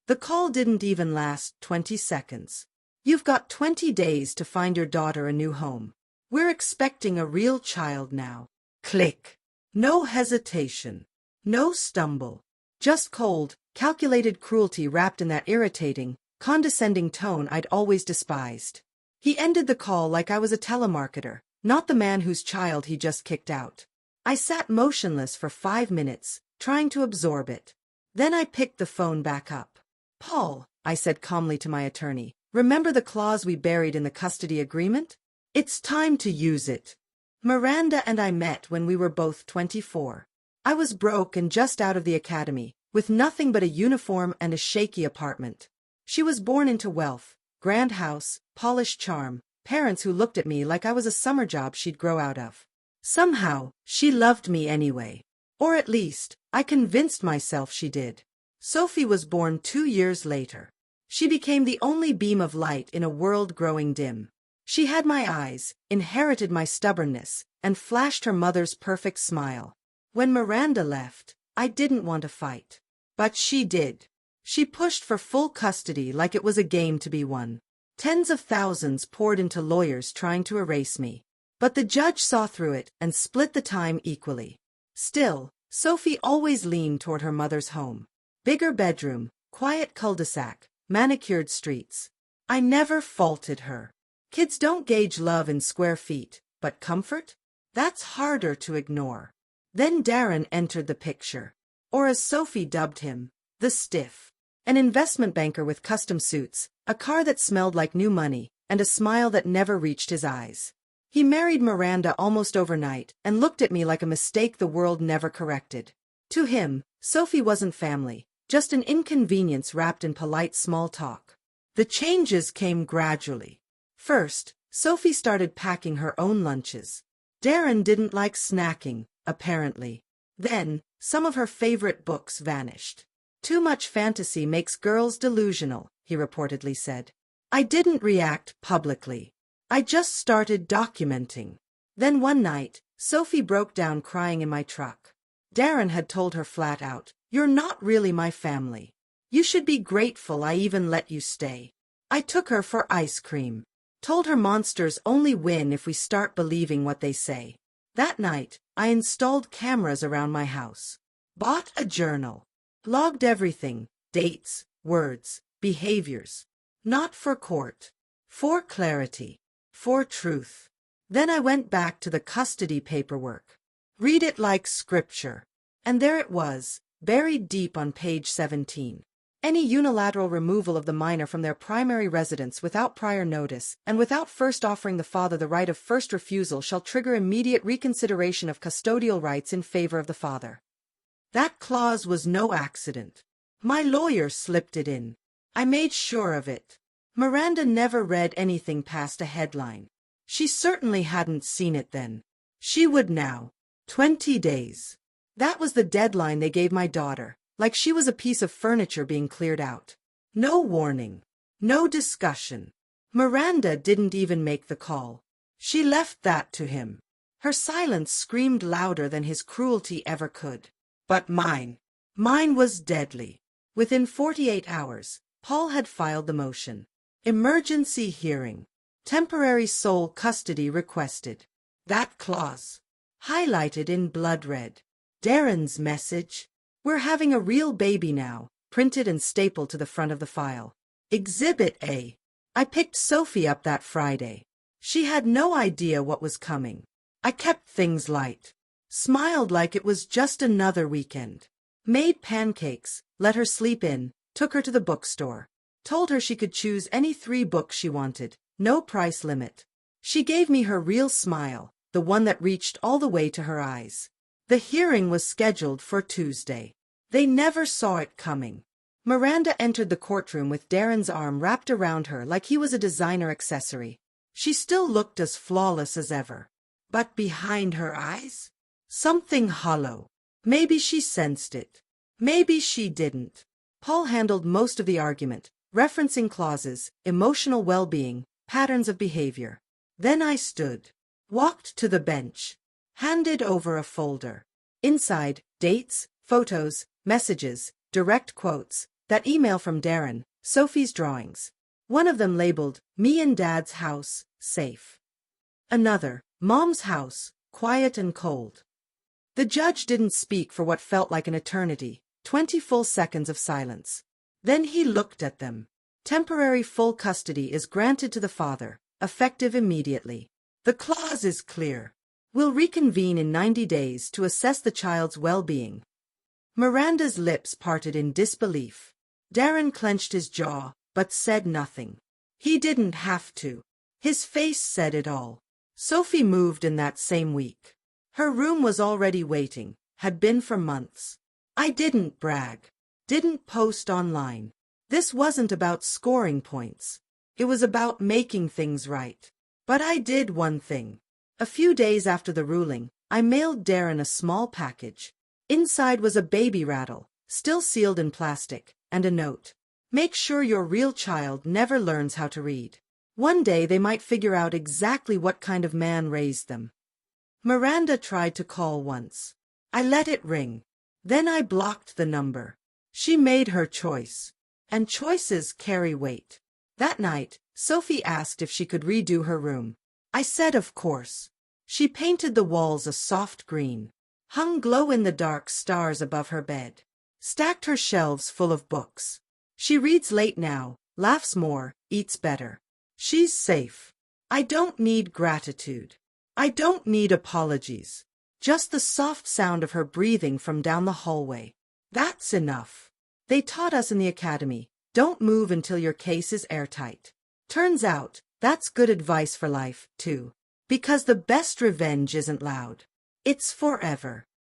The call didn't even last 20 seconds. You've got 20 days to find your daughter a new home. We're expecting a real child now. Click. No hesitation. No stumble. Just cold, calculated cruelty wrapped in that irritating, condescending tone I'd always despised. He ended the call like I was a telemarketer, not the man whose child he just kicked out. I sat motionless for 5 minutes, trying to absorb it. Then I picked the phone back up. "Paul," I said calmly to my attorney, "remember the clause we buried in the custody agreement? It's time to use it." Miranda and I met when we were both 24. I was broke and just out of the academy, with nothing but a uniform and a shaky apartment. She was born into wealth, grand house, polished charm, parents who looked at me like I was a summer job she'd grow out of. Somehow, she loved me anyway. Or at least, I convinced myself she did. Sophie was born 2 years later. She became the only beam of light in a world growing dim. She had my eyes, inherited my stubbornness, and flashed her mother's perfect smile. When Miranda left, I didn't want to fight. But she did. She pushed for full custody like it was a game to be won. Tens of thousands poured into lawyers trying to erase me. But the judge saw through it and split the time equally. Still, Sophie always leaned toward her mother's home. Bigger bedroom, quiet cul-de-sac, manicured streets. I never faulted her. Kids don't gauge love in square feet, but comfort? That's harder to ignore. Then Darren entered the picture. Or as Sophie dubbed him, the Stiff. An investment banker with custom suits, a car that smelled like new money, and a smile that never reached his eyes. He married Miranda almost overnight and looked at me like a mistake the world never corrected. To him, Sophie wasn't family, just an inconvenience wrapped in polite small talk. The changes came gradually. First, Sophie started packing her own lunches. Darren didn't like snacking, apparently. Then, some of her favorite books vanished. "Too much fantasy makes girls delusional," he reportedly said. I didn't react publicly. I just started documenting. Then one night, Sophie broke down crying in my truck. Darren had told her flat out, "You're not really my family. You should be grateful I even let you stay." I took her for ice cream. Told her monsters only win if we start believing what they say. That night, I installed cameras around my house. Bought a journal. Logged everything, dates, words, behaviors. Not for court. For clarity. For truth. Then I went back to the custody paperwork. Read it like scripture. And there it was, buried deep on page 17. Any unilateral removal of the minor from their primary residence without prior notice and without first offering the father the right of first refusal shall trigger immediate reconsideration of custodial rights in favor of the father. That clause was no accident. My lawyer slipped it in. I made sure of it. Miranda never read anything past a headline. She certainly hadn't seen it then. She would now. 20 days. That was the deadline they gave my daughter, like she was a piece of furniture being cleared out. No warning. No discussion. Miranda didn't even make the call. She left that to him. Her silence screamed louder than his cruelty ever could. But mine was deadly. Within 48 hours, Paul had filed the motion. Emergency hearing. Temporary sole custody requested. That clause. Highlighted in blood red. Darren's message. "We're having a real baby now," printed and stapled to the front of the file. Exhibit A. I picked Sophie up that Friday. She had no idea what was coming. I kept things light. Smiled like it was just another weekend. Made pancakes, let her sleep in, took her to the bookstore. Told her she could choose any 3 books she wanted, no price limit. She gave me her real smile, the one that reached all the way to her eyes. The hearing was scheduled for Tuesday. They never saw it coming. Miranda entered the courtroom with Darren's arm wrapped around her like he was a designer accessory. She still looked as flawless as ever. But behind her eyes? Something hollow. Maybe she sensed it. Maybe she didn't. Paul handled most of the argument, referencing clauses, emotional well-being, patterns of behavior. Then I stood. Walked to the bench. Handed over a folder. Inside, dates, photos, messages, direct quotes, That email from Darren, Sophie's drawings. One of them labeled, "Me and Dad's house, safe." Another, "Mom's house, quiet and cold." The judge didn't speak for what felt like an eternity, 20 full seconds of silence. Then he looked at them. Temporary full custody is granted to the father, effective immediately. The clause is clear. We'll reconvene in 90 days to assess the child's well-being. Miranda's lips parted in disbelief. Darren clenched his jaw, but said nothing. He didn't have to. His face said it all. Sophie moved in that same week. Her room was already waiting, had been for months. I didn't brag. Didn't post online. This wasn't about scoring points. It was about making things right. But I did one thing. A few days after the ruling, I mailed Darren a small package. Inside was a baby rattle, still sealed in plastic, and a note. Make sure your real child never learns how to read. One day they might figure out exactly what kind of man raised them. Miranda tried to call once. I let it ring. Then I blocked the number. She made her choice. And choices carry weight. That night, Sophie asked if she could redo her room. I said of course. She painted the walls a soft green. Hung glow-in-the-dark stars above her bed. Stacked her shelves full of books. She reads late now, laughs more, eats better. She's safe. I don't need gratitude. I don't need apologies. Just the soft sound of her breathing from down the hallway. That's enough. They taught us in the academy, don't move until your case is airtight. Turns out, that's good advice for life, too. Because the best revenge isn't loud. It's forever.